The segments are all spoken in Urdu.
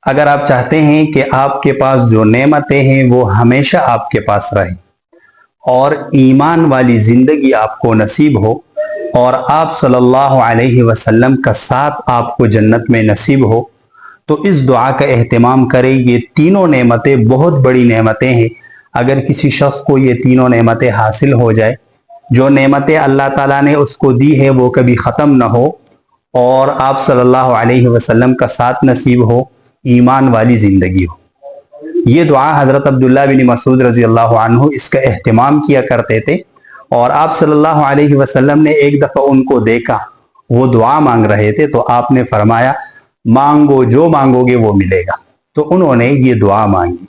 اگر آپ چاہتے ہیں کہ آپ کے پاس جو نعمتیں ہیں وہ ہمیشہ آپ کے پاس رہیں اور ایمان والی زندگی آپ کو نصیب ہو اور آپ صلی اللہ علیہ وسلم کا ساتھ آپ کو جنت میں نصیب ہو، تو اس دعا کا اہتمام کریں۔ یہ تینوں نعمتیں بہت بڑی نعمتیں ہیں۔ اگر کسی شخص کو یہ تینوں نعمتیں حاصل ہو جائے، جو نعمتیں اللہ تعالیٰ نے اس کو دی ہے وہ کبھی ختم نہ ہو، اور آپ صلی اللہ علیہ وسلم کا ساتھ نصیب ہو، ایمان والی زندگی ہو۔ یہ دعا حضرت عبداللہ بن مسعود رضی اللہ عنہ اس کا اہتمام کیا کرتے تھے، اور آپ صلی اللہ علیہ وسلم نے ایک دفعہ ان کو دیکھا، وہ دعا مانگ رہے تھے، تو آپ نے فرمایا مانگو، جو مانگو گے وہ ملے گا۔ تو انہوں نے یہ دعا مانگی۔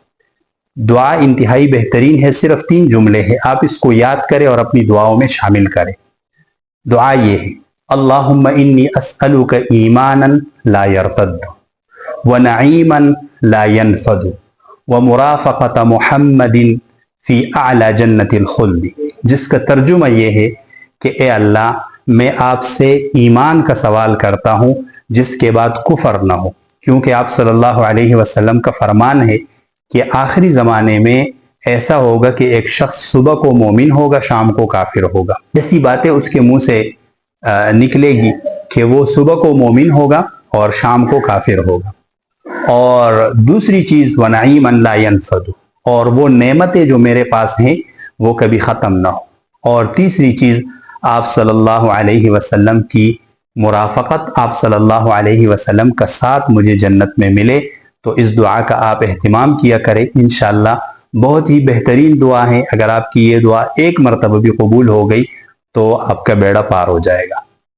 دعا انتہائی بہترین ہے، صرف 3 جملے ہیں، آپ اس کو یاد کریں اور اپنی دعاؤں میں شامل کریں۔ دعا یہ ہے، اللہم انی اسألک ایمانا لا یرتد ونعیما لا ینفد ومرافقت محمد فی اعلی جنت الخلد، جس کا ترجمہ یہ ہے کہ اے اللہ، میں آپ سے ایمان کا سوال کرتا ہوں جس کے بعد کفر نہ ہو، کیونکہ آپ صلی اللہ علیہ وسلم کا فرمان ہے کہ آخری زمانے میں ایسا ہوگا کہ ایک شخص صبح کو مومن ہوگا، شام کو کافر ہوگا۔ ایسی باتیں اس کے منہ سے نکلے گی کہ وہ صبح کو مومن ہوگا اور شام کو کافر ہوگا۔ اور دوسری چیز وَنَعِيمًا لَا يَنْفَدُ، اور وہ نعمتیں جو میرے پاس ہیں وہ کبھی ختم نہ ہو۔ اور تیسری چیز آپ صلی اللہ علیہ وسلم کی مرافقت، آپ صلی اللہ علیہ وسلم کا ساتھ مجھے جنت میں ملے۔ تو اس دعا کا آپ اہتمام کیا کریں، انشاءاللہ بہت ہی بہترین دعا ہے۔ اگر آپ کی یہ دعا ایک مرتبہ بھی قبول ہو گئی تو آپ کا بیڑا پار ہو جائے گا۔